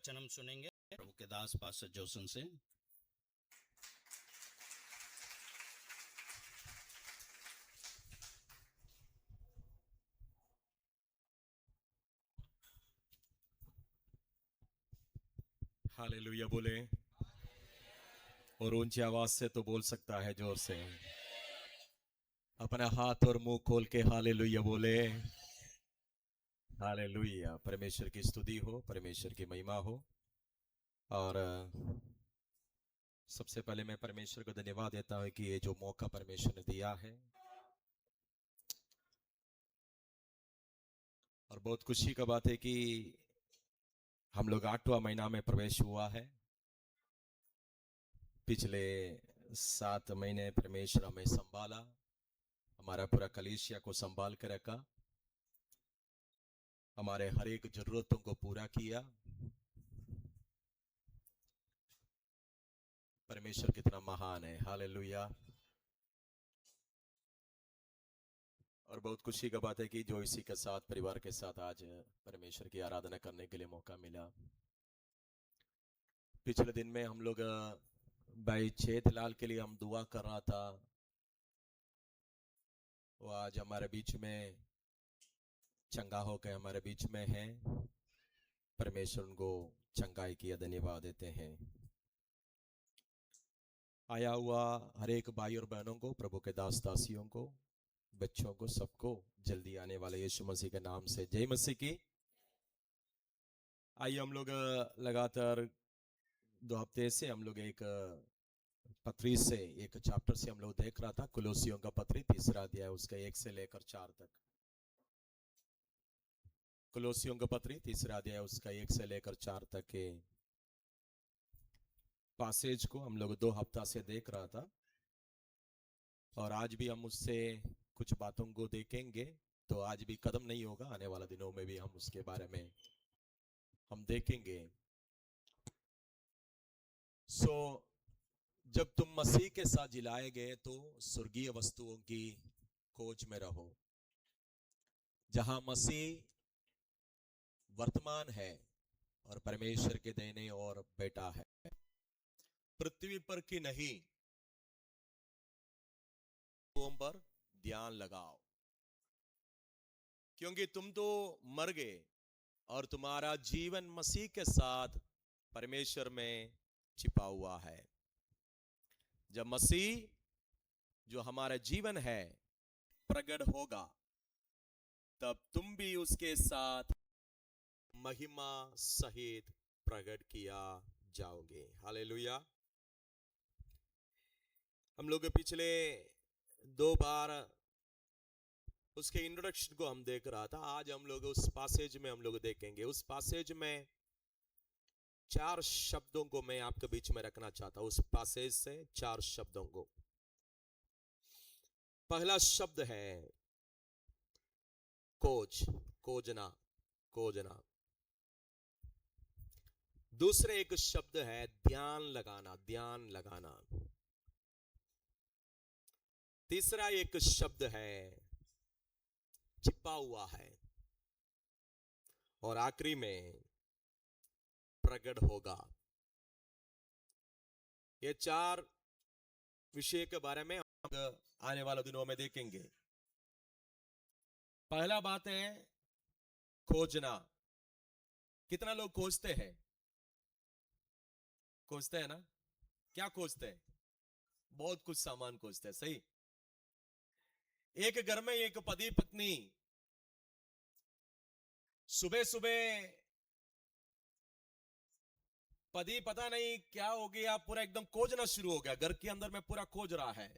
वचन हम सुनेंगे प्रभु के दास पास्टर जोसन से। हालेलुया बोले और ऊंची आवाज से तो बोल सकता है जोर से। अपना हाथ और मुंह खोल के हालेलुया बोले। हालेलुया। परमेश्वर की स्तुति हो, परमेश्वर की महिमा हो। और सबसे पहले मैं परमेश्वर को धन्यवाद देता हूं कि ये जो मौका परमेश्वर ने दिया है, और बहुत खुशी का बात है कि हम लोग 8वां महीना में प्रवेश हुआ है। पिछले 7 महीने परमेश्वर हमें संभाला, हमारा पूरा कलीसिया को संभाल कर रखा, हमारे हर एक जरूरतों को पूरा किया। परमेश्वर कितना महान है। हालेलुया। और बहुत खुशी का बात है कि जो इसी के साथ परिवार के साथ आज परमेश्वर की आराधना करने के लिए मौका मिला। पिछले दिन में हम लोग भाई छेतलाल के लिए हम दुआ कर रहा था, वो आज हमारे बीच में चंगा होकर हमारे बीच में है। परमेश्वर उनको चंगाई किया धन्यवाद देते हैं। आया हुआ हर एक भाई और बहनों को, प्रभु के दास दासियों को, बच्चों को, सबको जल्दी आने वाले यीशु मसीह के नाम से जय मसीह की। आइए हम लोग लगातार 2 हफ्ते से हम लोग एक पत्री से, एक चैप्टर से हम लोग देख रहा था, कुलोसियों का पत्री 3रा अध्याय उसका 1 से लेकर 4 तक। कुलोसियों का पत्री 3रा अध्याय उसका 1 से लेकर 4 तक के पासेज को हम लोग 2 हफ्ता से देख रहा था, और आज भी हम उससे कुछ बातों को देखेंगे। तो आज भी कदम नहीं होगा, आने वाला दिनों में भी हम उसके बारे में हम देखेंगे। जब तुम मसीह के साथ जिलाए गए तो स्वर्गीय वस्तुओं की खोज में रहो, जहां मसीह वर्तमान है और परमेश्वर के देने और बेटा है। पृथ्वी पर की नहीं, तुम पर ध्यान लगाओ, क्योंकि तुम तो मर गए और तुम्हारा जीवन मसीह के साथ परमेश्वर में छिपा हुआ है। जब मसीह जो हमारा जीवन है प्रकट होगा, तब तुम भी उसके साथ महिमा सहित प्रकट किया जाओगे। हालेलुया। हम लोग पिछले 2 बार उसके इंट्रोडक्शन को हम देख रहा था। आज हम लोग उस पासेज में हम लोग देखेंगे। उस पासेज में 4 शब्दों को मैं आपके बीच में रखना चाहता हूं। उस पासेज से 4 शब्दों को। पहला शब्द है खोज, खोजना, खोजना। दूसरे एक शब्द है ध्यान लगाना, ध्यान लगाना। तीसरा एक शब्द है छिपा हुआ है, और आखिरी में प्रकट होगा। ये 4 विषय के बारे में हम आने वाले दिनों में देखेंगे। पहला बात है खोजना। कितना लोग खोजते हैं? खोजते हैं ना? क्या खोजते हैं? बहुत कुछ सामान खोजते हैं, सही। एक घर में एक पति पत्नी सुबह सुबह, पति पता नहीं क्या हो गया, पूरा एकदम खोजना शुरू हो गया। घर के अंदर में पूरा खोज रहा है।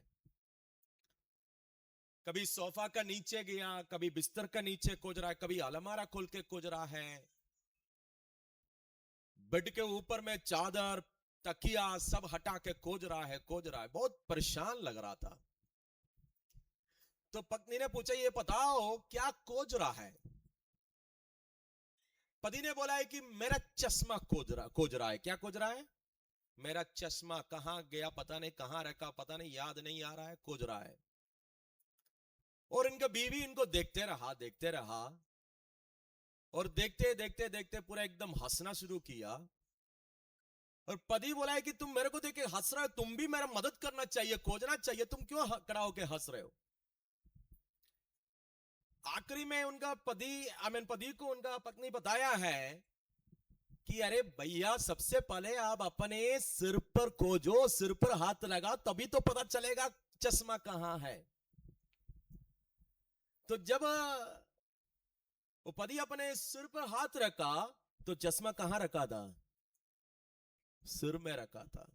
कभी सोफा का नीचे गया, कभी बिस्तर का नीचे खोज रहा है, कभी अलमारा खोल के खोज रहा है, बेड के ऊपर में चादर तकिया सब हटा के खोज रहा है, खोज रहा है। बहुत परेशान लग रहा था। तो पत्नी ने पूछा, ये बताओ क्या खोज रहा है? पति ने बोला है कि मेरा चश्मा खोज रहा है। क्या खोज रहा है? मेरा चश्मा कहां गया पता नहीं, कहां रखा पता नहीं, याद नहीं आ रहा है, खोज रहा है। और इनका बीवी इनको देखते रहा, देखते रहा। और देखते देखते देखते पूरा एकदम हंसना शुरू किया। और पति बोला है कि तुम मेरे को देख के हंस रहे हो, तुम भी मेरा मदद करना चाहिए, खोजना चाहिए, तुम क्यों खड़ा होके हंस रहे हो। आखिरी में उनका पति को उनका पत्नी बताया है कि अरे भैया, सबसे पहले आप अपने सिर पर खोजो, सिर पर हाथ लगा, तभी तो पता चलेगा चश्मा कहां है। तो जब वो पति अपने सिर पर हाथ रखा तो चश्मा कहां रखा था? सिर में रखा था।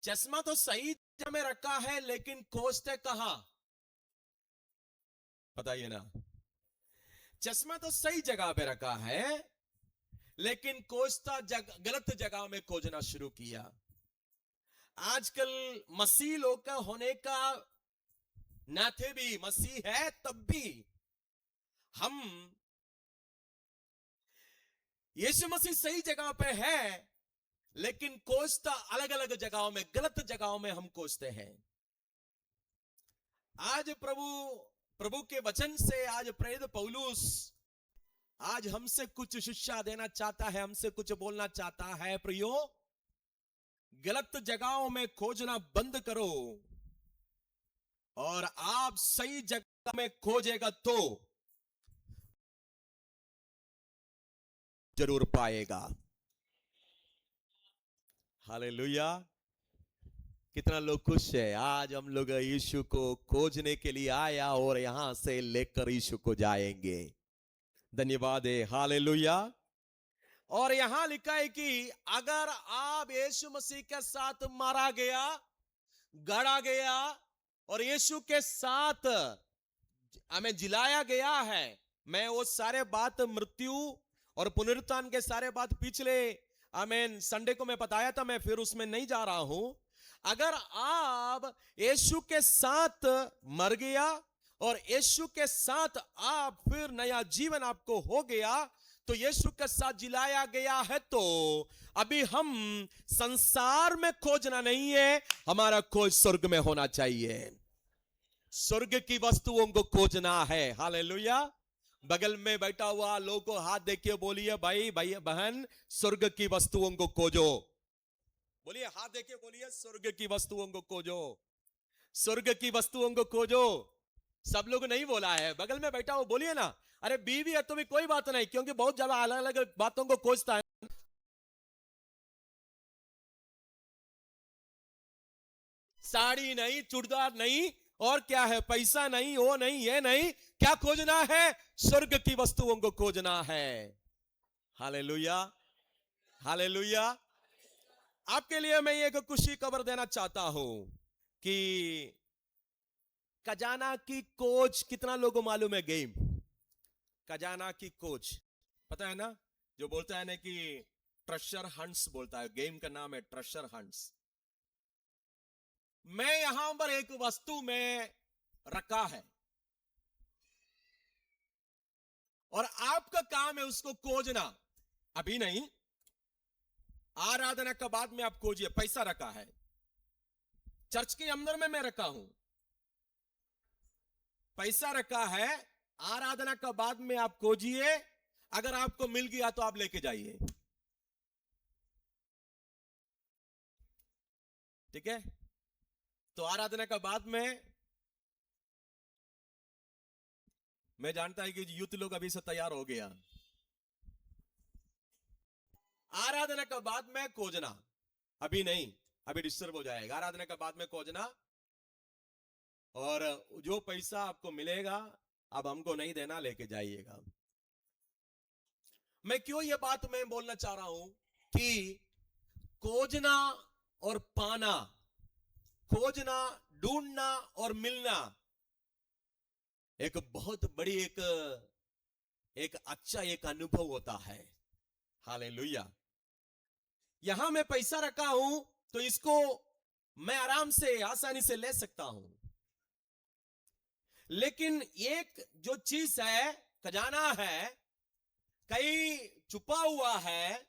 चश्मा तो सही जगह में रखा है, लेकिन खोजते कहां? बताइए ना। चश्मा तो सही जगह पे रखा है, लेकिन खोजता गलत जगह में खोजना शुरू किया। आजकल मसीह लोग का होने का नाते भी, मसीह है तब भी हम, यीशु मसीह सही जगह पे है, लेकिन खोजता अलग अलग जगहों में, गलत जगहों में हम खोजते हैं। आज प्रभु के वचन से आज प्रेरित पौलुस आज हमसे कुछ शिक्षा देना चाहता है, हमसे कुछ बोलना चाहता है। प्रियो, गलत जगहों में खोजना बंद करो और आप सही जगह में खोजेगा तो जरूर पाएगा। हालेलुया। कितना लोग खुश है। आज हम लोग यीशु को खोजने के लिए आया और यहां से लेकर यीशु को जाएंगे। धन्यवाद है। हालेलुया। और यहां लिखा है कि अगर आप यीशु मसीह के साथ मारा गया, गड़ा गया और यीशु के साथ हमें जिलाया गया है। मैं वो सारे बात, मृत्यु और पुनरुत्थान के सारे बात पिछले आमेन संडे को मैं बताया था, मैं फिर उसमें नहीं जा रहा हूं। अगर आप यीशु के साथ मर गया और यीशु के साथ आप फिर नया जीवन आपको हो गया, तो यीशु के साथ जिलाया गया है, तो अभी हम संसार में खोजना नहीं है, हमारा खोज स्वर्ग में होना चाहिए। स्वर्ग की वस्तुओं को खोजना है। हालेलुया। बगल में बैठा हुआ लोगों को हाथ देखिए, बोलिए भाई भाई बहन, स्वर्ग की वस्तुओं को खोजो। बोलिए, हाथ देखिए, बोलिए स्वर्ग की वस्तुओं को खोजो, स्वर्ग की वस्तुओं को खोजो। सब लोग नहीं बोला है, बगल में बैठा हो बोलिए ना। अरे बीवी है तो भी कोई बात नहीं, क्योंकि बहुत ज्यादा अलग अलग बातों को खोजता है। साड़ी नहीं, चूड़दार नहीं, और क्या है, पैसा नहीं, वो नहीं, ये नहीं, क्या खोजना है? स्वर्ग की वस्तुओं को खोजना है। Hallelujah, hallelujah. आपके लिए मैं एक खुशी खबर देना चाहता हूं कि खजाना की खोज, कितना लोगों मालूम है? गेम खजाना की खोज पता है ना? जो बोलता है ना कि ट्रेजर हंट्स बोलता है, गेम का नाम है ट्रेजर हंट्स। मैं यहां पर एक वस्तु में रखा है और आपका काम है उसको खोजना। अभी नहीं, आराधना के बाद में आप खोजिए। पैसा रखा है चर्च के अंदर में, मैं रखा हूं, पैसा रखा है। आराधना के बाद में आप खोजिए, अगर आपको मिल गया तो आप लेके जाइए। ठीक है? तो आराधना के बाद में मैं जानता है कि यूथ लोग अभी से तैयार हो गया। आराधना के बाद में खोजना, अभी नहीं, अभी डिस्टर्ब हो जाएगा। आराधना के बाद में खोजना, और जो पैसा आपको मिलेगा अब हमको नहीं देना, लेके जाइएगा। मैं क्यों ये बात मैं बोलना चाह रहा हूं कि खोजना और पाना, खोजना, ढूंढना और मिलना एक बहुत बड़ी एक अच्छा एक अनुभव होता है। हालेलुया। यहां मैं पैसा रखा हूं तो इसको मैं आराम से, आसानी से ले सकता हूं, लेकिन एक जो चीज है, खजाना है, कहीं छुपा हुआ है,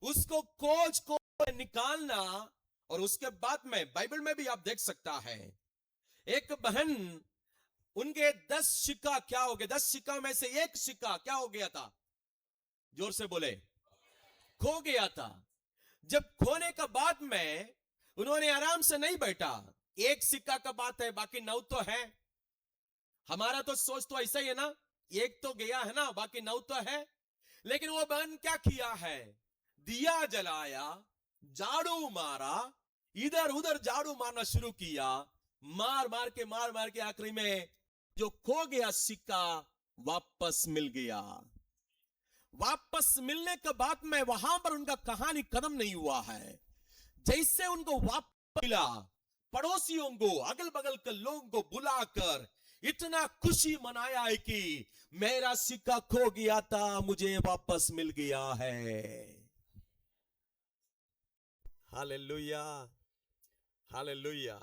उसको खोज को निकालना। और उसके बाद में बाइबल में भी आप देख सकता है, एक बहन उनके 10 सिक्का क्या हो गया? 10 सिक्का में से एक सिक्का क्या हो गया था? जोर से बोले, खो गया था। जब खोने का बाद में उन्होंने आराम से नहीं बैठा। एक सिक्का का बात है, बाकी 9 तो है। हमारा तो सोच तो ऐसा ही है ना, एक तो गया है ना, बाकी 9 तो है। लेकिन वो बहन क्या किया है? दिया जलाया, झाड़ू मारा, इधर उधर झाड़ू मारना शुरू किया, मार मार के आखिरी में जो खो गया सिक्का वापस मिल गया। वापस मिलने के बाद में वहां पर उनका कहानी खत्म नहीं हुआ है। जैसे उनको वापस मिला, पड़ोसियों को, अगल बगल के लोगों को बुलाकर इतना खुशी मनाया है कि मेरा सिक्का खो गया था, मुझे वापस मिल गया है। Hallelujah, hallelujah.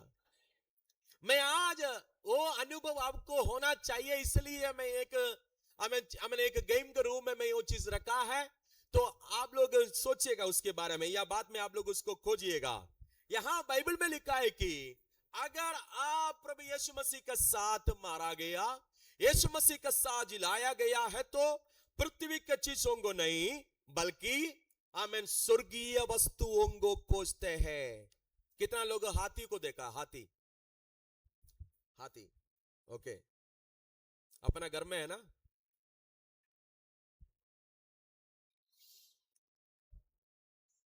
मैं आज वो अनुभव आपको होना चाहिए, इसलिए मैंने एक गेम के रूम में मैं वो चीज रखा है। तो आप लोग सोचिएगा उसके बारे में, या बाद में आप लोग उसको खोजिएगा। यहां बाइबल में लिखा है कि अगर आप प्रभु यीशु मसीह के साथ मारा गया, यीशु मसीह का साथ जिलाया गया है, तो पृथ्वी के चीजों को नहीं बल्कि आमेन स्वर्गीय वस्तुओं को खोजते हैं। कितना लोग हाथी को देखा? हाथी, हाथी ओके, अपना घर में है ना।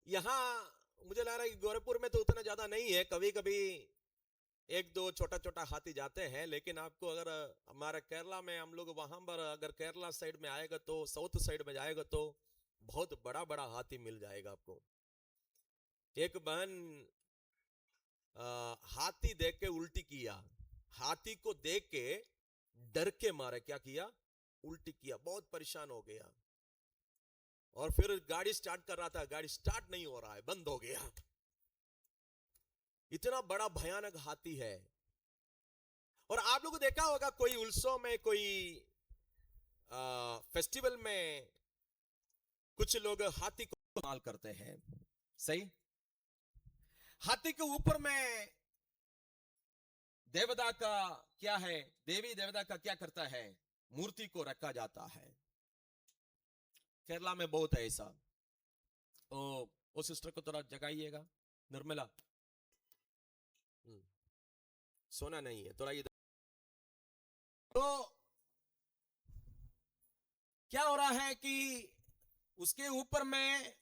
यहां मुझे लग रहा है कि गोरखपुर में तो उतना ज्यादा नहीं है, कभी कभी एक दो छोटा छोटा हाथी जाते हैं। लेकिन आपको अगर हमारा केरला में हम लोग वहां पर अगर केरला साइड में आएगा तो, साउथ साइड में जाएगा तो बहुत बड़ा बड़ा हाथी मिल जाएगा आपको। एक बहन हाथी देख के उल्टी किया, हाथी को देख के डर के मारे क्या किया? उल्टी किया, बहुत परेशान हो गया। और फिर गाड़ी स्टार्ट कर रहा था, गाड़ी स्टार्ट नहीं हो रहा है, बंद हो गया। इतना बड़ा भयानक हाथी है। और आप लोगों को देखा होगा कोई उत्सव में, कोई फेस्टिवल में कुछ लोग हाथी को इस्तेमाल करते हैं, सही। हाथी के ऊपर में देवता का क्या है, देवी देवता का क्या करता है? मूर्ति को रखा जाता है। केरला में बहुत है ऐसा। तो वो सिस्टर को थोड़ा जगाइएगा, निर्मला। सोना नहीं है, थोड़ा इधर। तो क्या हो रहा है कि उसके ऊपर में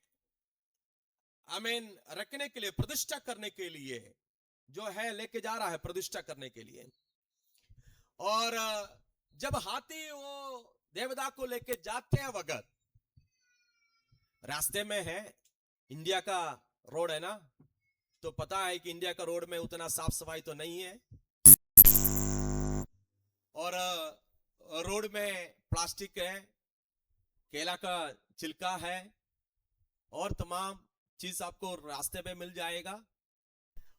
आमीन रखने के लिए, प्रतिष्ठा करने के लिए जो है लेके जा रहा है, प्रतिष्ठा करने के लिए। और जब हाथी वो देवता को लेके जाते हैं वक्त, रास्ते में है, इंडिया का रोड है ना, तो पता है कि इंडिया का रोड में उतना साफ सफाई तो नहीं है। और रोड में प्लास्टिक है, केला का छिलका है, और तमाम चीज आपको रास्ते में मिल जाएगा।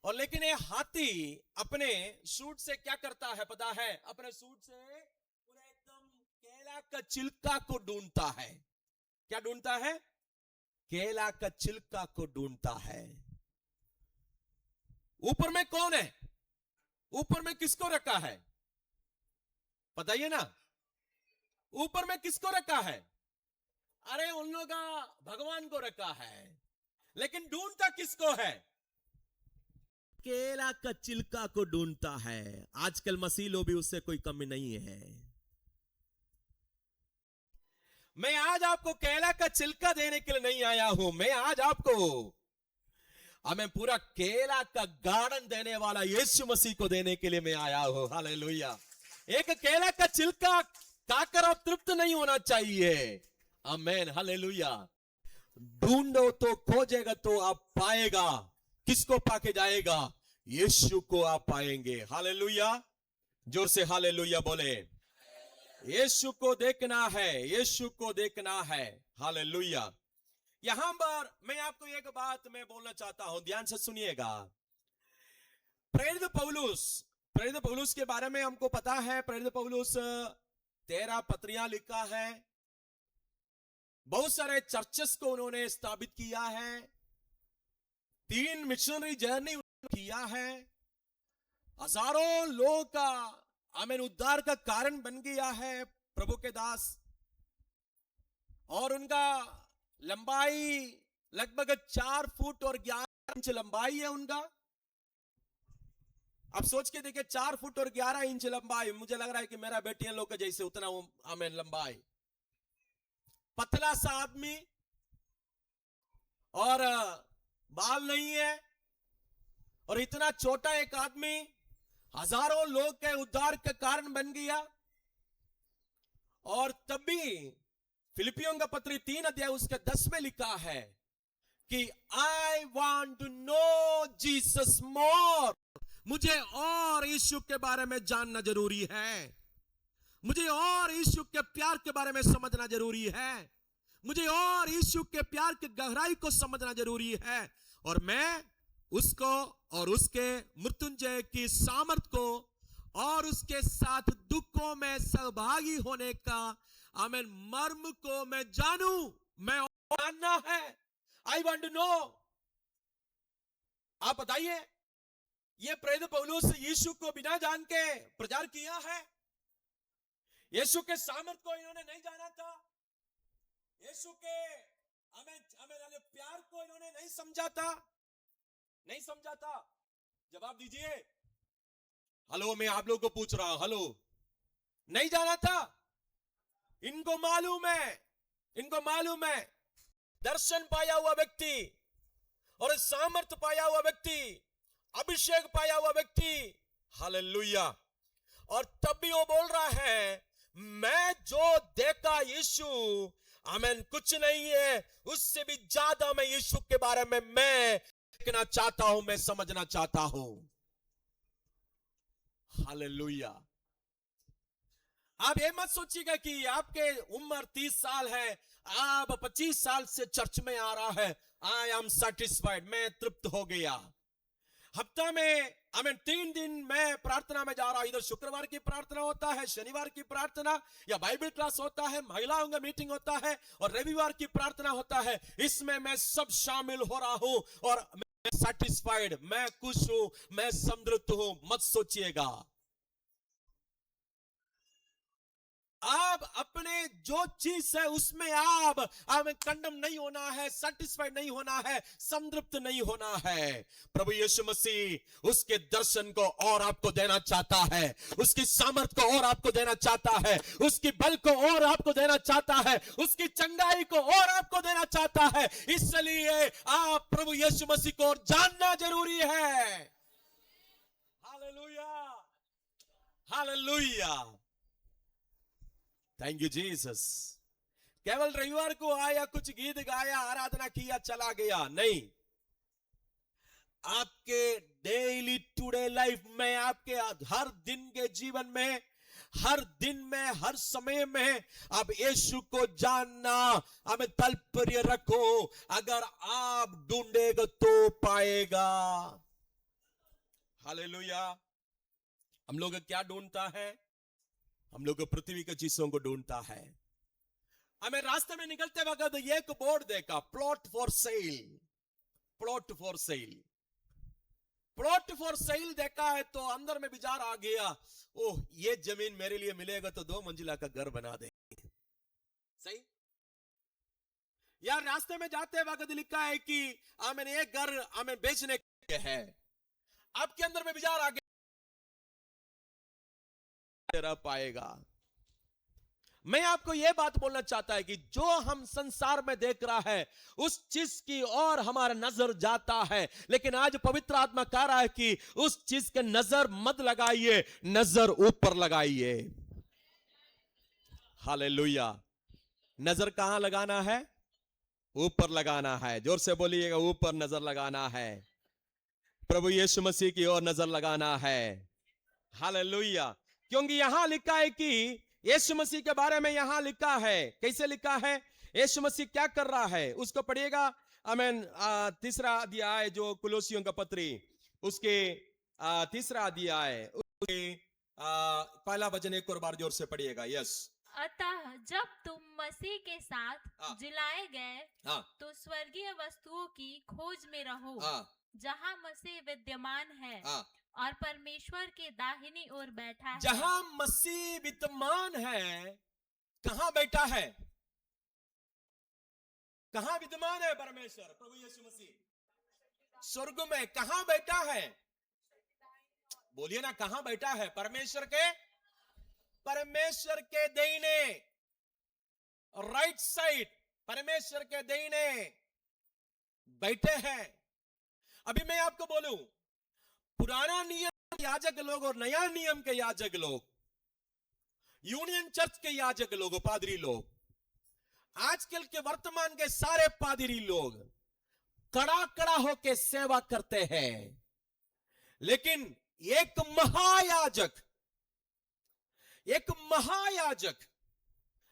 और लेकिन ये हाथी अपने सूट से क्या करता है पता है? अपने सूट से पूरा एकदम केला का छिलका को ढूंढता है। क्या ढूंढता है? केला का छिलका को ढूंढता है। ऊपर में कौन है? ऊपर में किसको रखा है बताइए ना? ऊपर में किसको रखा है? अरे उन लोगों का भगवान को रखा है। लेकिन ढूंढता किसको है? केला का छिलका को ढूंढता है। आजकल मसीह भी उससे कोई कमी नहीं है। मैं आज आपको केला का छिलका देने के लिए नहीं आया हूं, मैं आज आपको हमें पूरा केला का गार्डन देने वाला यीशु मसीह को देने के लिए मैं आया हूं। हालेलुया। एक केला का छिलका खाकर आप तृप्त नहीं होना चाहिए। आमेन, हालेलुया। ढूंढो तो खोजेगा तो आप पाएगा। किसको पाके जाएगा? यीशु को आप पाएंगे। हालेलुया। जोर से हालेलुया बोले। यीशु को देखना है, यीशु को देखना है। हालेलुया। यहां पर मैं आपको एक बात मैं बोलना चाहता हूं, ध्यान से सुनिएगा। प्रेरित पौलुस के बारे में हमको पता है। प्रेरित पौलुस 13 पत्रियां लिखा है, बहुत सारे चर्चेस को उन्होंने स्थापित किया है, 3 मिशनरी जर्नी किया है, हजारों लोग का आमीन उद्धार का कारण बन गया है प्रभु के दास। और उनका लंबाई लगभग 4 फुट और 11 इंच लंबाई है उनका। अब सोच के देखिए 4 फुट और 11 इंच लंबाई, मुझे लग रहा है कि मेरा बेटियां लोग का जैसे उतना वो आमीन लंबाई। पतला सा आदमी और बाल नहीं है, और इतना छोटा एक आदमी हजारों लोग के उद्धार का कारण बन गया। और तभी फिलिपियों का पत्री 3 अध्याय उसके 10 में लिखा है कि I want to know Jesus more, मुझे और यीशु के बारे में जानना जरूरी है, मुझे और यीशु के प्यार के बारे में समझना जरूरी है, मुझे और यीशु के प्यार की गहराई को समझना जरूरी है, और मैं उसको और उसके मृत्युंजय की सामर्थ को और उसके साथ दुखों में सहभागी होने का आमीन मर्म को मैं जानूं, मैं जानना है। I want to know. आप बताइए, ये प्रेरित पौलुस यीशु को बिना जान के प्रचार किया है? यीशु के सामर्थ को इन्होंने नहीं जाना था, यीशु के हमें प्यार को इन्होंने नहीं समझा था, नहीं समझा था। जवाब दीजिए। हेलो, मैं आप लोगों को पूछ रहा हूं, हेलो, नहीं जाना था? इनको मालूम है, इनको मालूम है दर्शन पाया हुआ व्यक्ति और सामर्थ्य पाया हुआ व्यक्ति, अभिषेक पाया हुआ व्यक्ति, हालेलुया। और तब भी वो बोल रहा है, मैं जो देखा यीशु आमीन कुछ नहीं है, उससे भी ज्यादा मैं यीशु के बारे में मैं देखना चाहता हूं, मैं समझना चाहता हूं। हालेलुया। आप ये मत सोचिएगा कि आपके उम्र 30 साल है, आप 25 साल से चर्च में आ रहा है, आई एम सेटिस्फाइड, मैं तृप्त हो गया। हफ्ता में आमीन 3 दिन मैं प्रार्थना में जा रहा हूं, इधर शुक्रवार की प्रार्थना होता है, शनिवार की प्रार्थना या बाइबल क्लास होता है, महिलाओं का मीटिंग होता है और रविवार की प्रार्थना होता है, इसमें मैं सब शामिल हो रहा हूं और मैं सेटिस्फाइड, मैं खुश हूं, मैं संतृप्त हूं। मत सोचिएगा। आप अपने जो चीज है उसमें आप कंडम नहीं होना है, सेटिस्फाइड नहीं होना है, संतृप्त नहीं होना है। प्रभु यीशु मसीह उसके दर्शन को और आपको देना चाहता है, उसकी सामर्थ को और आपको देना चाहता है, उसकी बल को और आपको देना चाहता है, उसकी चंगाई को और आपको देना चाहता है। इसलिए आप प्रभु यीशु मसीह को और जानना जरूरी है। Hallelujah, hallelujah, thank you Jesus. केवल रविवार को आया, कुछ गीत गाया, आराधना किया, चला गया, नहीं। आपके डेली टुडे लाइफ में, आपके हर दिन के जीवन में, हर दिन में, हर समय में आप यीशु को जानना हमें तात्पर्य रखो। अगर आप ढूंढेगा तो पाएगा। हालेलुया। हम लोग क्या ढूंढता है? हम लोग पृथ्वी की चीजों को ढूंढता है। हमें रास्ते में निकलते वक्त एक बोर्ड देखा, plot for sale, plot for sale, plot for sale देखा है तो अंदर में विचार आ गया, ओह ये जमीन मेरे लिए मिलेगा तो 2 मंजिला का घर बना देंगे। सही? यार रास्ते में जाते वक्त लिखा है कि हमें एक घर हमें बेचने के है, आपके अंदर में विचार आ गया, रह पाएगा। मैं आपको यह बात बोलना चाहता है कि जो हम संसार में देख रहा है उस चीज की ओर हमारा नजर जाता है, लेकिन आज पवित्र आत्मा कह रहा है कि उस चीज के नजर मत लगाइए, नजर ऊपर लगाइए। हालेलुया। नजर कहां लगाना है? ऊपर लगाना है। जोर से बोलिएगा, ऊपर नजर लगाना है, प्रभु यीशु मसीह की ओर नजर लगाना है। हालेलुया। क्योंकि यहां लिखा है कि यीशु मसीह के बारे में यहां लिखा है, कैसे लिखा है, यीशु मसीह क्या कर रहा है, उसको पढ़िएगा। आमीन। 3रा अध्याय जो कुलोसियों का पत्री, उसके 3रा अध्याय, उसके पहला वचन एक और बार जोर से पढ़िएगा। यस। अतः जब तुम मसीह के साथ जिलाए गए तो स्वर्गीय वस्तुओं की खोज में रहो, जहां मसीह विद्यमान है और परमेश्वर के दाहिनी ओर बैठा है। जहां मसीह विद्यमान है, कहां बैठा है? कहां विद्यमान है परमेश्वर? प्रभु यीशु मसीह स्वर्ग में। कहां बैठा है? बोलिए ना, कहां बैठा है? परमेश्वर के दाहिने, राइट साइड, परमेश्वर के दाहिने बैठे हैं। अभी मैं आपको बोलूं, पुराना नियम के याजक लोग और नया नियम के याजक लोग, यूनियन चर्च के याजक लोग, पादरी लोग, आजकल के वर्तमान के सारे पादरी लोग कड़ा कड़ा होकर सेवा करते हैं, लेकिन एक महायाजक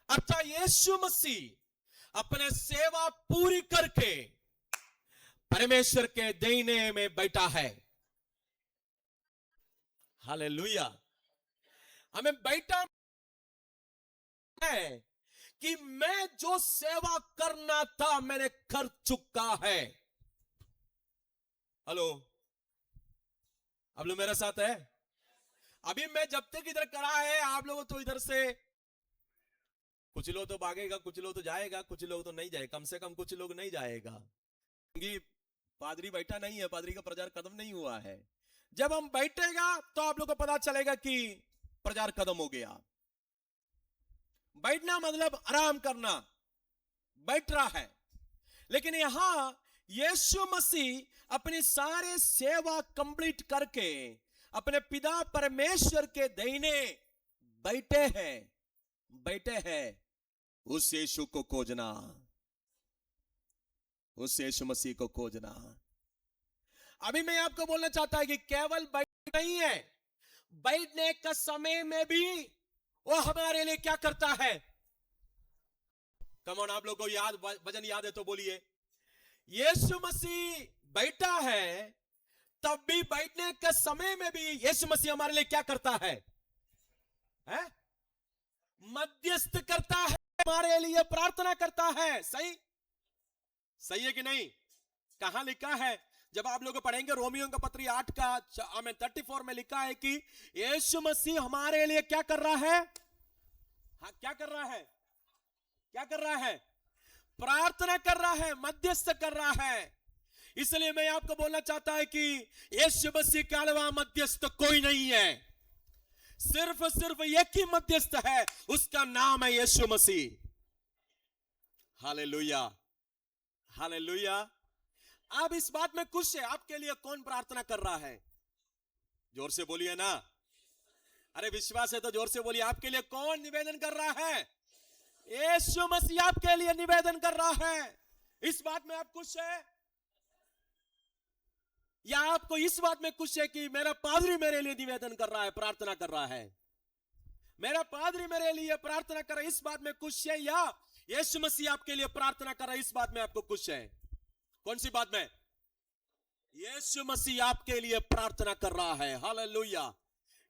अर्थात यीशु मसीह अपने सेवा पूरी करके परमेश्वर के दाहिने में बैठा है। हालेलुया। हमें बैठा है कि मैं जो सेवा करना था मैंने कर चुका है। हेलो, आप लोग मेरे साथ है? अभी मैं जब तक इधर करा है, आप लोग तो इधर से कुछ लोग तो भागेगा, कुछ लोग तो जाएगा, कुछ लोग तो नहीं जाएगा, कम से कम कुछ लोग नहीं जाएगा, क्योंकि पादरी बैठा नहीं है, पादरी का प्रचार खत्म नहीं हुआ है। जब हम बैठेगा तो आप लोग को पता चलेगा कि प्रचार खत्म हो गया। बैठना मतलब आराम करना, बैठ रहा है। लेकिन यहां यीशु मसीह अपनी सारे सेवा कंप्लीट करके अपने पिता परमेश्वर के दाहिने बैठे हैं। उस यीशु को खोजना, उस यीशु मसीह को खोजना। अभी मैं आपको बोलना चाहता हूं कि केवल बैठ नहीं है, बैठने का समय में भी वो हमारे लिए क्या करता है? कमॉन, आप लोगों को याद, वचन याद है तो बोलिए। यीशु मसीह बैठा है, तब भी बैठने के समय में भी यीशु मसीह हमारे लिए क्या करता है? मध्यस्थ करता है, हमारे लिए प्रार्थना करता है। सही है कि नहीं? कहां लिखा है? जब आप लोग पढ़ेंगे रोमियो का पत्री 8 का 34 में लिखा है कि यीशु मसीह हमारे लिए क्या कर रहा है? हाँ, क्या कर रहा है? प्रार्थना कर रहा है, मध्यस्थ कर रहा है। इसलिए मैं आपको बोलना चाहता है कि यीशु मसीह के अलावा मध्यस्थ कोई नहीं है। सिर्फ एक ही मध्यस्थ है, उसका नाम है यीशु मसीह। Hallelujah, hallelujah. आप इस बात में खुश है? आपके लिए कौन प्रार्थना कर रहा है? जोर से बोलिए ना। अरे विश्वास है तो जोर से बोलिए। आपके लिए कौन निवेदन कर रहा है? यीशु मसीह आपके लिए निवेदन कर रहा है। इस बात में आप खुश है? या आपको इस बात में खुश है कि मेरा पादरी मेरे लिए निवेदन कर रहा है, प्रार्थना कर रहा है? मेरा पादरी मेरे लिए प्रार्थना कर रहा है, इस बात में खुश है? या यीशु मसीह आपके लिए प्रार्थना कर रहा है, इस बात में आपको खुश है? कौन सी बात में? यीशु मसीह आपके लिए प्रार्थना कर रहा है। हालेलुया।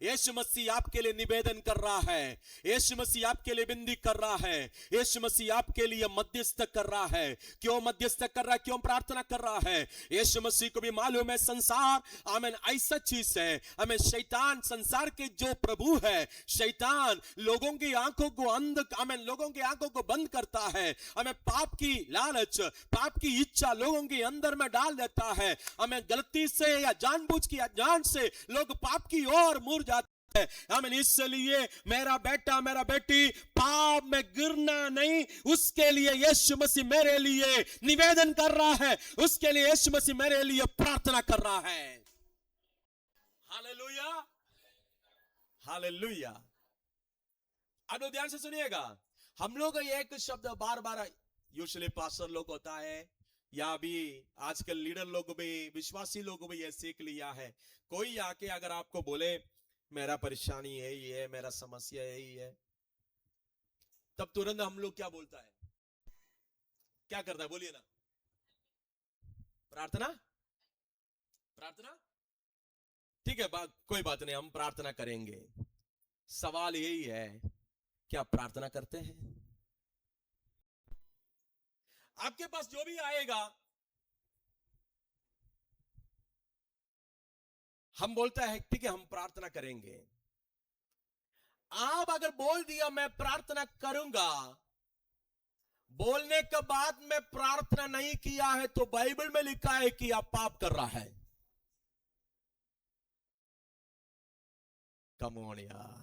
यीशु मसीह आपके लिए निवेदन कर रहा है, यीशु मसीह आपके लिए विनती कर रहा है, यीशु मसीह आपके लिए मध्यस्थ कर रहा है। क्यों मध्यस्थ कर रहा है? क्यों प्रार्थना कर रहा है? यीशु मसीह को भी मालूम है संसार आमीन ऐसा चीज है, हमें शैतान, संसार के जो प्रभु है शैतान, लोगों की आंखों को आमीन लोगों की आंखों को बंद करता है। हमें पाप की लालच, पाप की इच्छा लोगों के अंदर में डाल देता है। हमें गलती से या जानबूझ के अज्ञान से लोग पाप की ओर मुड़ जाते हैं। आमीन। इसलिए मेरा बेटा, मेरा बेटी पाप में गिरना नहीं, उसके लिए यीशु मसीह मेरे लिए निवेदन कर रहा है, उसके लिए यीशु मसीह मेरे लिए प्रार्थना कर रहा है। Hallelujah, hallelujah. अब लोग ध्यान से सुनिएगा। हम लोग एक शब्द बार बार यूजुअली पास्टर लोग होता है या भी आजकल लीडर लोग भी, विश्वासी लोग भी ये सीख लिया है। कोई आके अगर आपको बोले मेरा परेशानी यही है, मेरा समस्या यही है, तब तुरंत हम लोग क्या बोलता है? क्या करता है? बोलिए ना। प्रार्थना, प्रार्थना। ठीक है, कोई बात नहीं, हम प्रार्थना करेंगे। सवाल यही है, क्या प्रार्थना करते हैं? आपके पास जो भी आएगा हम बोलता है ठीक है हम प्रार्थना करेंगे। आप अगर बोल दिया मैं प्रार्थना करूंगा, बोलने के बाद में प्रार्थना नहीं किया है तो बाइबल में लिखा है कि आप पाप कर रहा है। कम ऑन यार।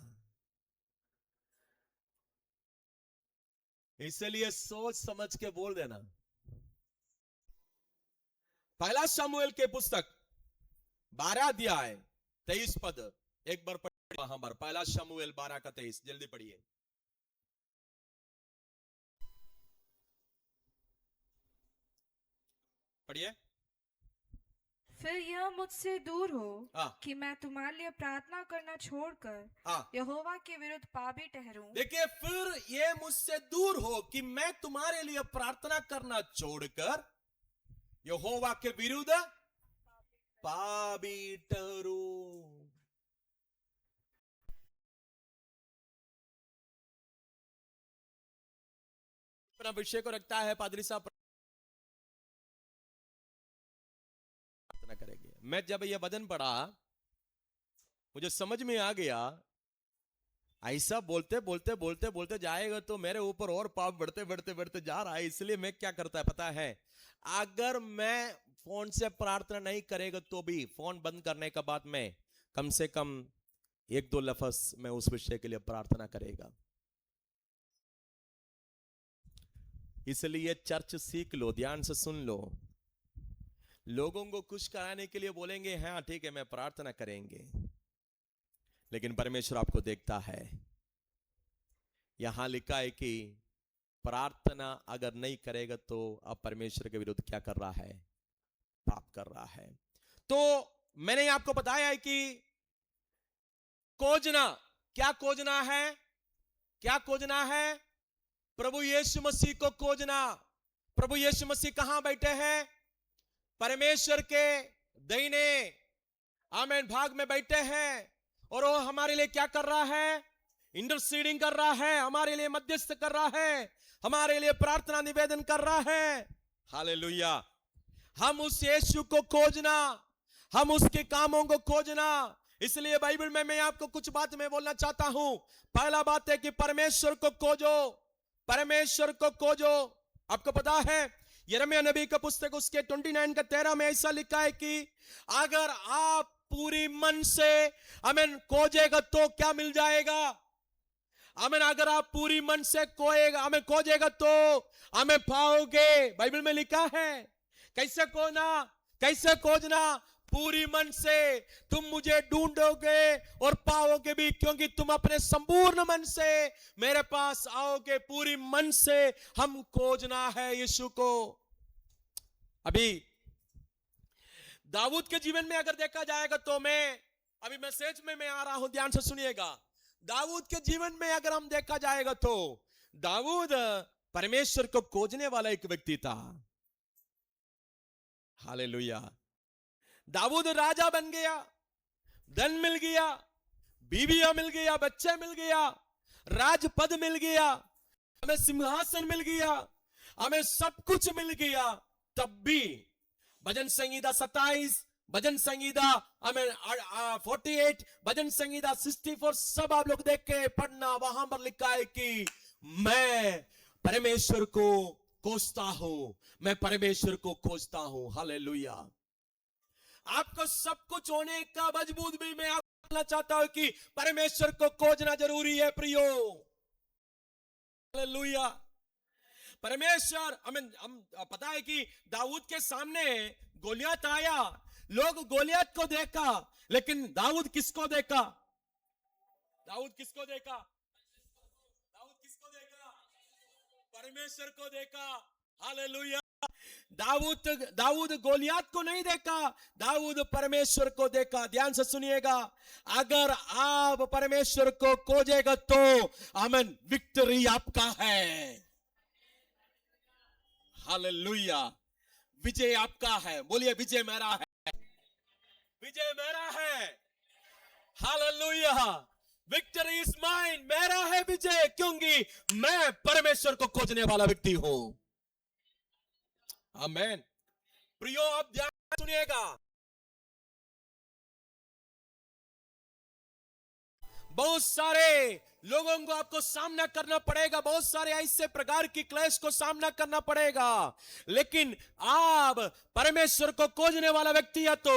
इसलिए सोच समझ के बोल देना। पहला शमूएल के पुस्तक 12 अध्याय 23 पद एक बार पढ़िए वहां पर। पहला शमूएल 12 का 23 जल्दी पढ़िए। पढ़िए। फिर यह मुझसे दूर हो हाँ। कि मैं तुम्हारे लिए प्रार्थना करना छोड़कर हाँ। यहोवा के विरुद्ध पापी ठहरूं। देखिए, फिर ये मुझसे दूर हो कि मैं तुम्हारे लिए प्रार्थना करना छोड़कर यहोवा के विरुद्ध पापी ठहरूं। अपना विषय को रखता है पादरी साहब प्रार्थना करेंगे। मैं जब यह वचन पढ़ा मुझे समझ में आ गया, ऐसा बोलते बोलते बोलते बोलते जाएगा तो मेरे ऊपर और पाप बढ़ते बढ़ते बढ़ते जा रहा है। इसलिए मैं क्या करता है पता है, अगर मैं फोन से प्रार्थना नहीं करेगा तो भी फोन बंद करने के बाद में कम से कम 1-2 लफ्ज मैं उस विषय के लिए प्रार्थना करेगा। इसलिए चर्च सीख लो, ध्यान से सुन लो। लोगों को खुश कराने के लिए बोलेंगे हाँ ठीक है मैं प्रार्थना करेंगे, लेकिन परमेश्वर आपको देखता है। यहां लिखा है कि प्रार्थना अगर नहीं करेगा तो आप परमेश्वर के विरुद्ध क्या कर रहा है, पाप कर रहा है। तो मैंने आपको बताया है कि खोजना, क्या खोजना है, क्या खोजना है, प्रभु यीशु मसीह को खोजना। प्रभु यीशु मसीह कहां बैठे हैं, परमेश्वर के दाहिने आमेन भाग में बैठे हैं, और वो हमारे लिए क्या कर रहा है, इंटरसीडिंग कर रहा है, हमारे लिए मध्यस्थ कर रहा है, हमारे लिए प्रार्थना निवेदन कर रहा है। हालेलुया। हम उस यीशु को खोजना, हम उसके कामों को खोजना। इसलिए बाइबल में मैं आपको कुछ बात में बोलना चाहता हूं। पहला बात है कि परमेश्वर को खोजो, परमेश्वर को खोजो। आपको पता है यिर्मयाह नबी का पुस्तक उसके 29 का 13 में ऐसा लिखा है कि अगर आप पूरी मन से आमीन खोजेगा तो क्या मिल जाएगा, आमीन। अगर आप पूरी मन से खोजेगा तो हमें पाओगे। बाइबल में लिखा है कैसे खोजना, कैसे खोजना, पूरी मन से तुम मुझे ढूंढोगे और पाओगे भी, क्योंकि तुम अपने संपूर्ण मन से मेरे पास आओगे। पूरी मन से हम खोजना है यीशु को। अभी दाऊद के जीवन में अगर देखा जाएगा तो मैं अभी मैसेज में मैं आ रहा हूं, ध्यान से सुनिएगा। दाऊद के जीवन में अगर हम देखा जाएगा तो दाऊद परमेश्वर को खोजने वाला एक व्यक्ति था। हालेलुया। दाऊद राजा बन गया, धन मिल गया, बीवियां मिल गया, बच्चे मिल गया, राजपद मिल गया, हमें सिंहासन मिल गया, हमें सब कुछ मिल गया। तब भी भजन संगीता 27, भजन संगीता हमें 48, भजन संगीता 64 सब आप लोग देख के पढ़ना। वहां पर लिखा है कि मैं परमेश्वर को खोजता हूं, मैं परमेश्वर को खोजता हूं। हालेलुया। आपको सब कुछ होने का मजबूत भी मैं आपको बोलना चाहता हूं कि परमेश्वर को खोजना जरूरी है प्रियो। हालेलुया। परमेश्वर हम पता है कि दाऊद के सामने गोलियत आया, लोग गोलियत को देखा, लेकिन दाऊद किसको देखा, दाऊद किसको देखा, दाऊद किसको देखा, परमेश्वर को देखा। हालेलुया। दाऊद गोलियत को नहीं देखा, दाऊद परमेश्वर को देखा। ध्यान से सुनिएगा, अगर आप परमेश्वर को खोजेगा तो आमीन विक्ट्री आपका है। हालेलुया। विजय आपका है। बोलिए विजय मेरा है, विजय मेरा है। हालेलुया। विक्ट्री इज माइन, मेरा है विजय, क्योंकि मैं परमेश्वर को खोजने वाला व्यक्ति हूं। आमीन। प्रियो आप ध्यान सुनिएगा, बहुत सारे लोगों को आपको सामना करना पड़ेगा, बहुत सारे ऐसे प्रकार की क्लेश को सामना करना पड़ेगा, लेकिन आप परमेश्वर को खोजने वाला व्यक्ति है तो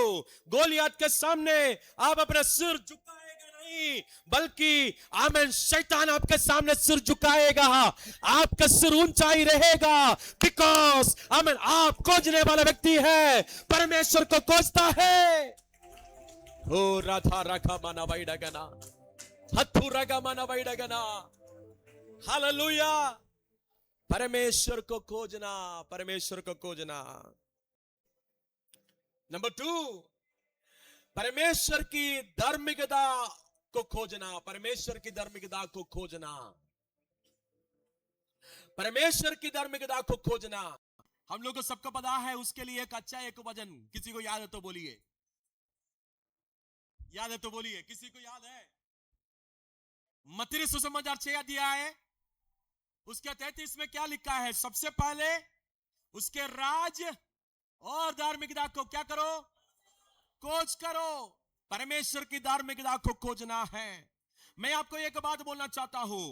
गोलियत के सामने आप अपना सिर झुकाएगा नहीं, बल्कि आमेन, शैतान आपके सामने सिर झुकाएगा, आपका सिर ऊंचा ही रहेगा, बिकॉज आमेन, आप खोजने वाला व्यक्ति है, परमेश्वर को खोजता है। ओ राधा राखा माना भाई डगना, हथु रगा माना भाई डगना, हालेलुया। परमेश्वर को खोजना, परमेश्वर को खोजना। नंबर 2, परमेश्वर की धार्मिकता को खोजना, परमेश्वर की धार्मिकता को खोजना, परमेश्वर की धार्मिकता को खोजना। हम लोग को सबको पता है, उसके लिए एक अच्छा एक वचन, किसी को याद है तो बोलिए, याद है तो बोलिए, किसी को याद है? मत्ती सुसमाचार 6 अध्याय है, उसके 33 में क्या लिखा है? सबसे पहले उसके राज और धार्मिकता को क्या करो? खोज करो। परमेश्वर की धार्मिकता को खोजना है। मैं आपको एक बात बोलना चाहता हूं,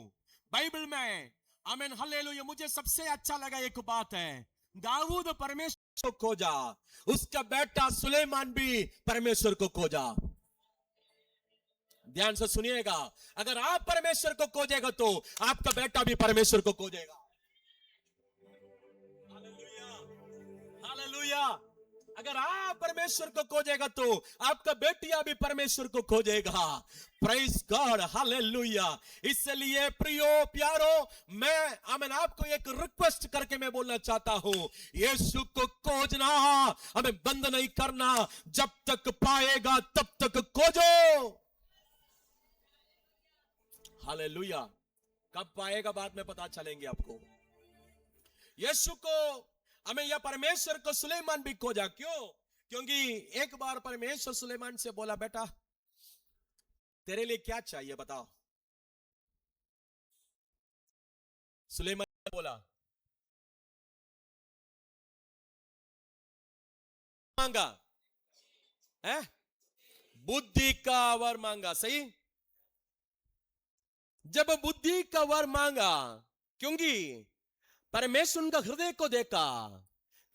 बाइबल में आमीन हालेलुया, मुझे सबसे अच्छा लगा एक बात है, दाऊद परमेश्वर को खोजा, उसका बेटा सुलेमान भी परमेश्वर को खोजा। ध्यान से सुनिएगा, अगर आप परमेश्वर को खोजेगा तो आपका बेटा भी परमेश्वर को खोजेगा। Hallelujah, hallelujah. अगर आप परमेश्वर को खोजेगा तो आपका बेटिया भी परमेश्वर को खोजेगा। Praise God, hallelujah. इसलिए प्रियो प्यारो, मैं आमीन आपको एक रिक्वेस्ट करके मैं बोलना चाहता हूं, यीशु को खोजना, हमें बंद नहीं करना, जब तक पाएगा तब तक खोजो। हालेलुया। कब पाएगा बाद में पता चलेंगे आपको। यीशु को हमें या परमेश्वर को सुलेमान भी खोजा, क्यों? क्योंकि एक बार परमेश्वर सुलेमान से बोला, बेटा तेरे लिए क्या चाहिए बताओ। सुलेमान ने बोला, मांगा है, बुद्धि का वर मांगा। सही, जब बुद्धि का वर मांगा, क्योंकि परमेश्वर उनका हृदय को देखा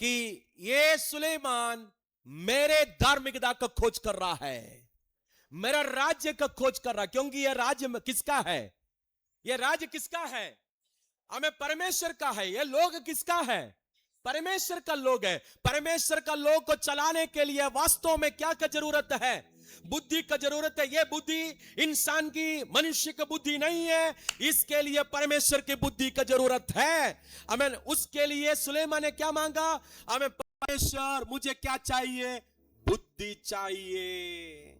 कि ये सुलेमान मेरे धार्मिकता का खोज कर रहा है, मेरा राज्य का खोज कर रहा है, क्योंकि यह राज्य किसका है? यह राज्य किसका है? हमें परमेश्वर का है। यह लोग किसका है? परमेश्वर का लोग है। परमेश्वर का लोग को चलाने के लिए वास्तव में क्या का जरूरत है? बुद्धि का जरूरत है। यह बुद्धि इंसान की, मनुष्य की बुद्धि नहीं है, इसके लिए परमेश्वर की बुद्धि का जरूरत है। आमीन। उसके लिए सुलेमान ने क्या मांगा? हमें परमेश्वर, मुझे क्या चाहिए? बुद्धि चाहिए।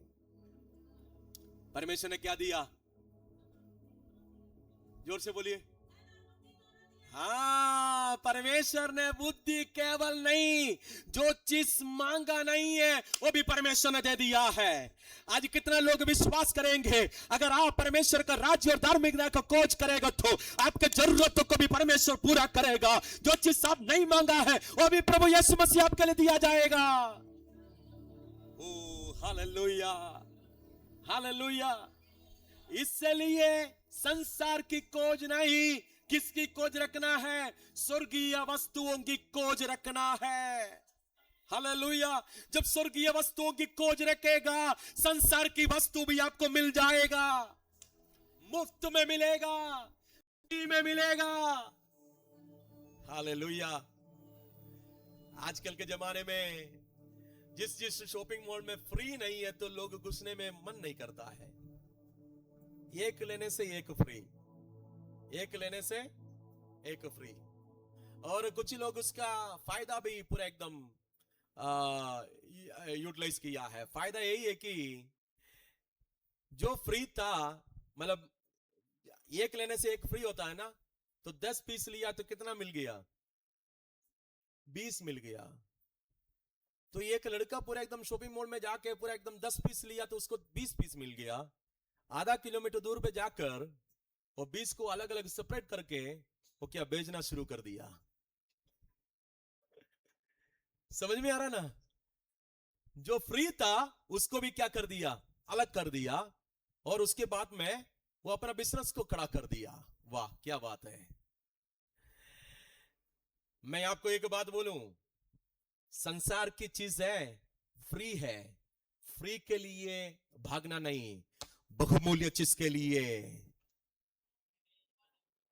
परमेश्वर ने क्या दिया? जोर से बोलिए। हाँ, परमेश्वर ने बुद्धि केवल नहीं, जो चीज मांगा नहीं है वो भी परमेश्वर ने दे दिया है। आज कितना लोग विश्वास करेंगे, अगर आप परमेश्वर का राज्य और धार्मिकता का खोज करेगा तो आपके जरूरतों को भी परमेश्वर पूरा करेगा। जो चीज आप नहीं मांगा है वो भी प्रभु यीशु मसीह आपके लिए दिया जाएगा। ओ हालेलुया, हालेलुया। इसलिए संसार की खोज नहीं, किसकी खोज रखना है? स्वर्गीय वस्तुओं की खोज रखना है। हालेलुया। जब स्वर्गीय वस्तुओं की खोज रखेगा, संसार की वस्तु भी आपको मिल जाएगा, मुफ्त में मिलेगा, फ्री में मिलेगा। हालेलुया। आजकल के जमाने में जिस शॉपिंग मॉल में फ्री नहीं है तो लोग घुसने में मन नहीं करता है। एक लेने से एक फ्री, एक लेने से एक फ्री। और कुछ लोग उसका फायदा भी पूरा एकदम यूटिलाइज किया है। फायदा यही है कि जो फ्री था, मतलब एक लेने से एक फ्री होता है ना, तो 10 पीस लिया तो कितना मिल गया? 20 मिल गया। तो एक लड़का पूरा एकदम शॉपिंग मॉल में जाके पूरा एकदम 10 पीस लिया तो उसको 20 पीस मिल गया। आधा किलोमीटर दूर पे जाकर वो 20 को अलग अलग सेपरेट करके वो क्या बेचना शुरू कर दिया। समझ में आ रहा ना? जो फ्री था उसको भी क्या कर दिया? अलग कर दिया, और उसके बाद में वो अपना बिजनेस को खड़ा कर दिया। वाह क्या बात है। मैं आपको एक बात बोलूं, संसार की चीज है, फ्री है, फ्री के लिए भागना नहीं, बहुमूल्य चीज के लिए।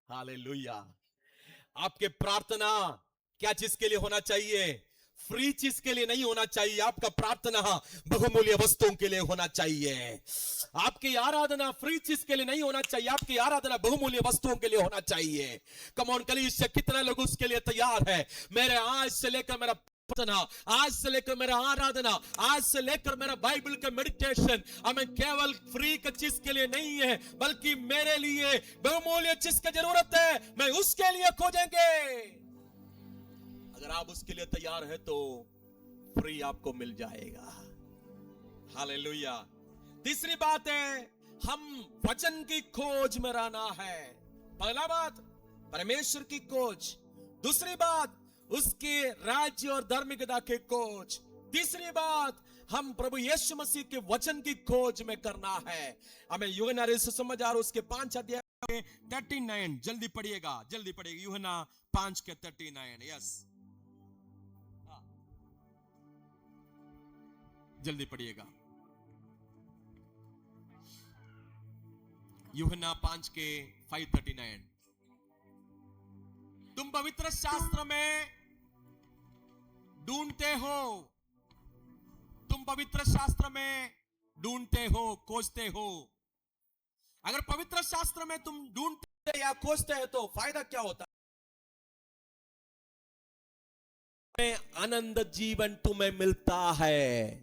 हालेलुया। आपके प्रार्थना क्या चीज के लिए होना चाहिए? फ्री चीज के लिए नहीं होना चाहिए। आपका प्रार्थना बहुमूल्य वस्तुओं के लिए होना चाहिए। आपकी आराधना फ्री चीज के लिए नहीं होना चाहिए, आपकी आराधना बहुमूल्य वस्तुओं के लिए होना चाहिए। कम ऑन कलीसिया, कितने लोग उसके लिए तैयार है? मेरे आज से लेकर मेरा प्रार्थना, आज से लेकर मेरा आराधना, आज से लेकर मेरा बाइबल का मेडिटेशन हमें केवल फ्री की चीज के लिए नहीं है, बल्कि मेरे लिए बहुमूल्य चीज की जरूरत है, मैं उसके लिए खोजेंगे। अगर आप उसके लिए तैयार है तो फ्री आपको मिल जाएगा। हालेलुया। तीसरी बात है, हम वचन की खोज में रहना है। पहला बात परमेश्वर की खोज, दूसरी बात उसके राज्य और धार्मिकता की खोज, तीसरी बात हम प्रभु यीशु मसीह के वचन की खोज में करना है। हमें यूहन्ना सुसमाचार उसके 5 अध्याय 39, जल्दी पढ़िएगा, जल्दी पढ़िएगा। यूहन्ना 5 के 39, यस जल्दी पढ़िएगा। यूहन्ना 5 के 5:39। तुम पवित्र शास्त्र में ढूंढते हो, तुम पवित्र शास्त्र में ढूंढते हो, खोजते हो। अगर पवित्र शास्त्र में तुम ढूंढते या खोजते हो तो फायदा क्या होता है? आनंद जीवन तुम्हें मिलता है।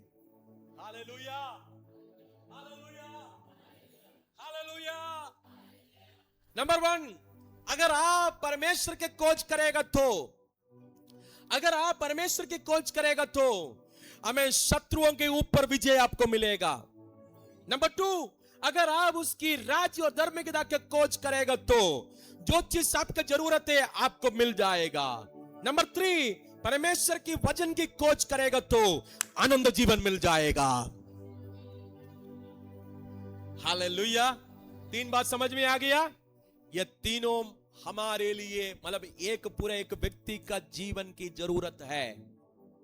Hallelujah, hallelujah, hallelujah. नंबर 1, अगर आप परमेश्वर की खोज करेगा तो, अगर आप परमेश्वर की खोज करेगा तो हमें शत्रुओं के ऊपर विजय आपको मिलेगा। नंबर 2, अगर आप उसकी राज्य और धार्मिकता की खोज करेगा तो जो चीज आपको जरूरत है आपको मिल जाएगा। नंबर 3, परमेश्वर की वचन की खोज करेगा तो आनंद जीवन मिल जाएगा। हालेलुया। 3 बात समझ में आ गया? ये तीनों हमारे लिए मतलब एक पूरे एक व्यक्ति का जीवन की जरूरत है।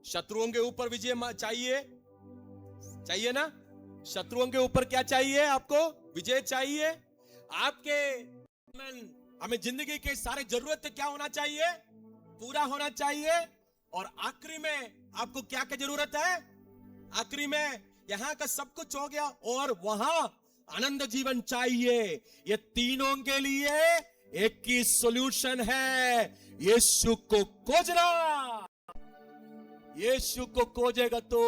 शत्रुओं के ऊपर विजय चाहिए, चाहिए ना? शत्रुओं के ऊपर क्या चाहिए? आपको विजय चाहिए। आपके हमें जिंदगी के सारे जरूरत क्या होना चाहिए? पूरा होना चाहिए। और आखिरी में आपको क्या की जरूरत है? आखिरी में यहां का सब कुछ हो गया और वहां आनंद जीवन चाहिए। ये तीनों के लिए एक ही सॉल्यूशन है, यीशु को खोजना। यीशु को खोजेगा तो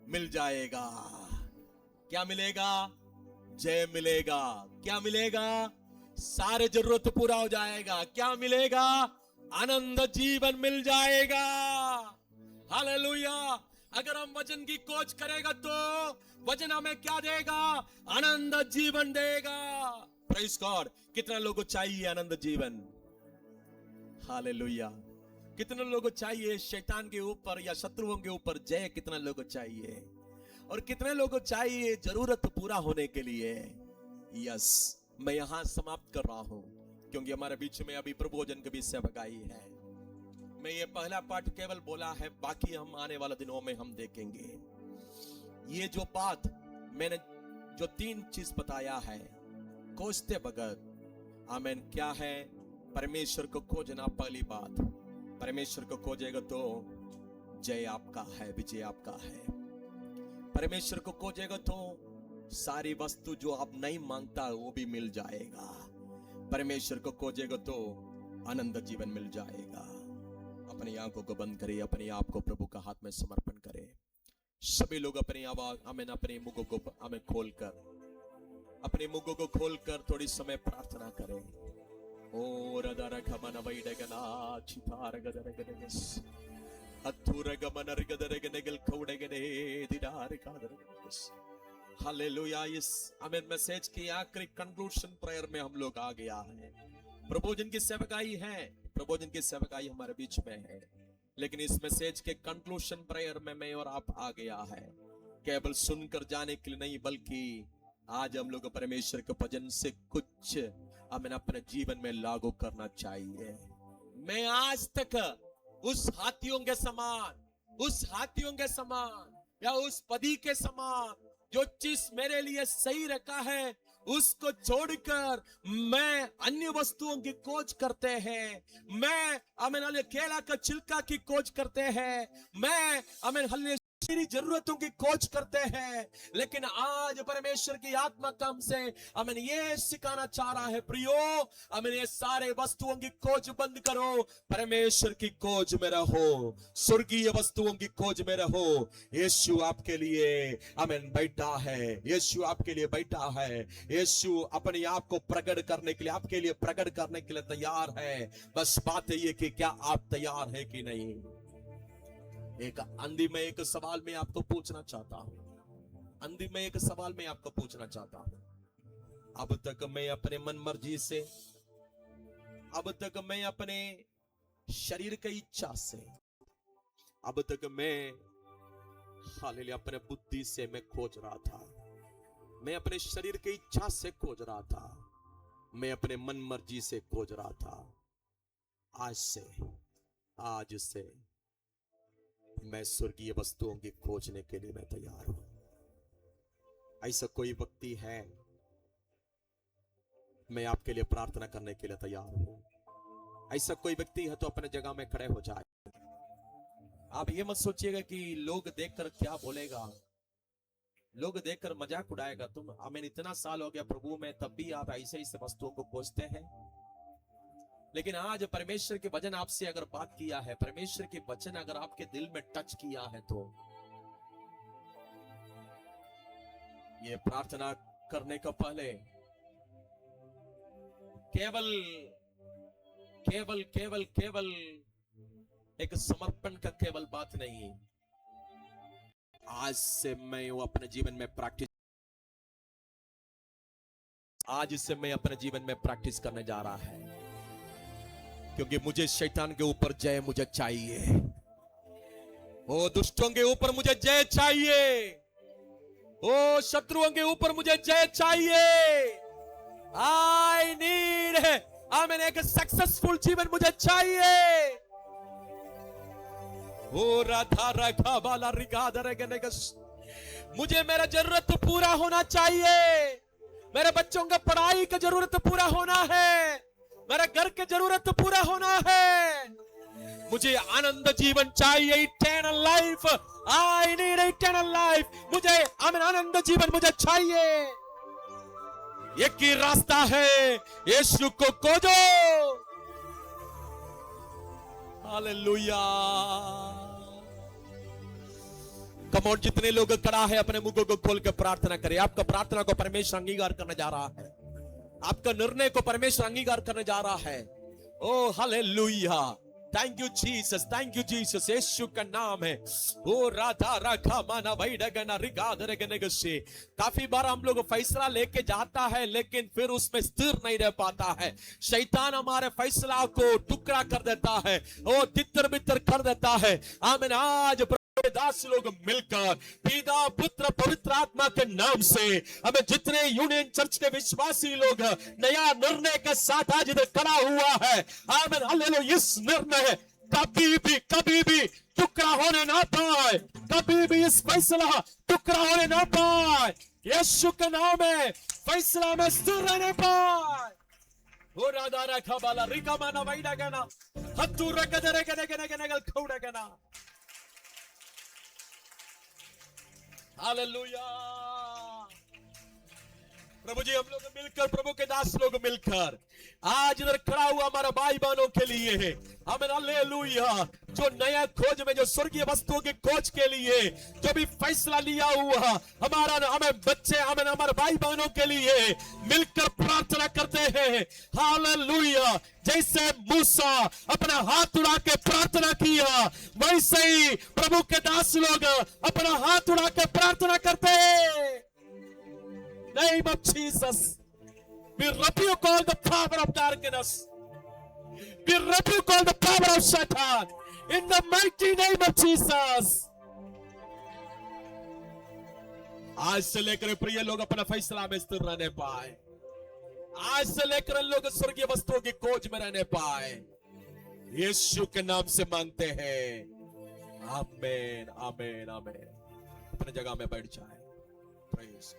मिल जाएगा। क्या मिलेगा? जय मिलेगा। क्या मिलेगा? सारे जरूरत पूरा हो जाएगा। क्या मिलेगा? आनंद जीवन मिल जाएगा। हालेलुया। अगर हम वचन की खोज करेगा तो वचन हमें क्या देगा? आनंद जीवन देगा। Praise God. कितना लोगों को चाहिए आनंद जीवन? हालेलुया। कितने लोगों को चाहिए शैतान के ऊपर या शत्रुओं के ऊपर जय? कितना लोगों को चाहिए? और कितने लोगों को चाहिए जरूरत पूरा होने के लिए? यस, मैं यहां समाप्त कर रहा हूं क्योंकि हमारे बीच में अभी प्रभोजन की भी सेवकाई है। मैं ये पहला पाठ केवल बोला है, बाकी हम आने वाले दिनों में हम देखेंगे। ये जो बात मैंने जो 3 चीज बताया है, खोजते बगैर आमेन क्या है? परमेश्वर को खोजना पहली बात। परमेश्वर को खोजेगा तो जय आपका है, विजय आपका है। परमेश्वर को खोजेगा तो सारी वस्तु जो आप नहीं मांगता वो भी मिल जाएगा। परमेश्वर को खोजेगा तो आनंद जीवन मिल जाएगा। अपनी आंखों को बंद करें, अपने आप को प्रभु का हाथ में समर्पण करें। सभी लोग अपनी आवाज हमें अपने मुंहों को हमें खोलकर, अपने मुंहों को खोलकर थोड़ी समय प्रार्थना करें। ओ रदर गमन वैडगना चितार गदर गदस अथुर गमन रगदर गनेगल खौडगने दिदार कादर गदस। हालेलुया। इस आमेन मैसेज की आखिरी कंक्लूजन प्रेयर में हम लोग आ गया है। प्रभोजन की सेवकाई है, प्रभोजन की सेवकाई हमारे बीच में है, लेकिन इस मैसेज के कंक्लूजन प्रेयर में मैं और आप आ गया है। केवल सुनकर जाने के लिए नहीं, बल्कि आज हम लोग परमेश्वर के वचन से कुछ हमें अपने जीवन में लागू करना चाहिए। मैं आज तक उस हाथियों के समान या उस पदी के समान जो चीज मेरे लिए सही रखा है उसको छोड़कर मैं अन्य वस्तुओं की खोज करते हैं। मैं हमें केला का छिलका की खोज करते हैं। मैं हमें मेरी जरूरतों की खोज करते हैं। लेकिन आज परमेश्वर की आत्मा का हमसे हमें ये सिखाना चाह रहा है, प्रियो हमें ये सारे वस्तुओं की खोज बंद करो, परमेश्वर की खोज में रहो, स्वर्गीय वस्तुओं की खोज में रहो। यीशु आपके लिए हमें बैठा है, यीशु आपके लिए बैठा है। यीशु अपने आप को प्रकट करने के लिए, आपके लिए प्रकट करने के लिए तैयार है। बस बात ये कि क्या आप तैयार है कि नहीं। एक अंधी में एक सवाल मैं आपको पूछना चाहता हूं, अब तक मैं अपने मन मर्जी से, अब तक मैं अपने शरीर की इच्छा से, अब तक मैं हालेलुया अपने बुद्धि से मैं खोज रहा था, मैं अपने शरीर की इच्छा से खोज रहा था, मैं अपने मन मर्जी से खोज रहा था। आज से मैं स्वर्गीय वस्तुओं की खोजने के लिए मैं तैयार हूं। ऐसा कोई व्यक्ति है, मैं आपके लिए प्रार्थना करने के लिए तैयार हूं। ऐसा कोई व्यक्ति है तो अपने जगह में खड़े हो जाए। आप ये मत सोचिएगा कि लोग देखकर क्या बोलेगा, लोग देखकर मजाक उड़ाएगा। तुम हमें इतना साल हो गया प्रभु में, तब भी आप ऐसे वस्तुओं को खोजते हैं। लेकिन आज परमेश्वर के वचन आपसे अगर बात किया है, परमेश्वर के वचन अगर आपके दिल में टच किया है, तो ये प्रार्थना करने का पहले केवल केवल केवल केवल एक समर्पण का केवल बात नहीं। आज से मैं वो अपने जीवन में प्रैक्टिस, आज से मैं अपने जीवन में प्रैक्टिस करने जा रहा है, क्योंकि मुझे शैतान के ऊपर जय मुझे चाहिए, ओ दुष्टों के ऊपर मुझे जय चाहिए, ओ शत्रुओं के ऊपर मुझे जय चाहिए। आई नीड आमीन, एक सक्सेसफुल जीवन मुझे चाहिए। ओ राधा रखा वाला मुझे मेरा जरूरत तो पूरा होना चाहिए। मेरे बच्चों का पढ़ाई का जरूरत पूरा होना है, मेरा घर के जरूरत पूरा होना है। मुझे आनंद जीवन चाहिए, eternal life. I need eternal life. मुझे आनंद जीवन मुझे चाहिए। एक ही रास्ता है, यीशु को खोजो। हालेलुया। कम ऑन, जितने लोग खड़ा है अपने मुंह को खोल के प्रार्थना करें। आपका प्रार्थना को परमेश्वर अंगीकार करने जा रहा है, आपका निर्णय को परमेश्वर अंगीकार करने जा रहा है। Oh hallelujah, thank you Jesus, thank you Jesus. यीशु का नाम है। ओ राधा रखा माना भाई डगना रिगाद रगने से। काफी बार हम लोग फैसला लेके जाता है, लेकिन फिर उसमें स्थिर नहीं रह पाता है। शैतान हमारे फैसला को टुकड़ा कर देता है, ओ तितर बितर कर देता है। आमीन। आज दास लोग मिलकर पिता पुत्र पवित्र आत्मा के नाम से हमें जितने यूनियन चर्च के विश्वासी लोग नया निर्णय के साथ आज इधर खड़ा हुआ है। आमीन हालेलुया। इस निर्णय कभी भी टुकड़ा होने ना पाए, कभी भी इस फैसला टुकड़ा होने ना पाए। यीशु के नाम में फैसला में स्थिर रहने पाए। हो राधा रखा बाला रिका माना वैडा गना हत्तू रगदरे गने गने गने गल खौड़ा गना। हालेलुया। प्रभु जी, हम लोग मिलकर, प्रभु के दास लोग मिलकर आज इधर खड़ा हुआ हमारा भाई बहनों के लिए है। हमें हालेलुया, जो नया खोज में, जो स्वर्गीय वस्तुओं की खोज के लिए जो भी फैसला लिया हुआ हमारा, हमें बच्चे, हमें हमारे भाई बहनों के लिए मिलकर प्रार्थना करते हैं। हालेलुया। जैसे मूसा अपना हाथ उड़ा के प्रार्थना किया, वैसे ही प्रभु के दास लोग अपना हाथ उड़ा के प्रार्थना करते हैं। Name of Jesus, we rebuke all the power of darkness. We rebuke all the power of Satan in the mighty name of Jesus. आज से लेकर प्रिय लोग अपना फैसला में स्थिर रहने पाए। आज से लेकर लोग स्वर्गीय वस्तुओं की खोज में रहने पाए। यीशु के नाम से मांगते हैं, आमीन आमीन आमीन। अपनी जगह में बैठ जाए। प्रेज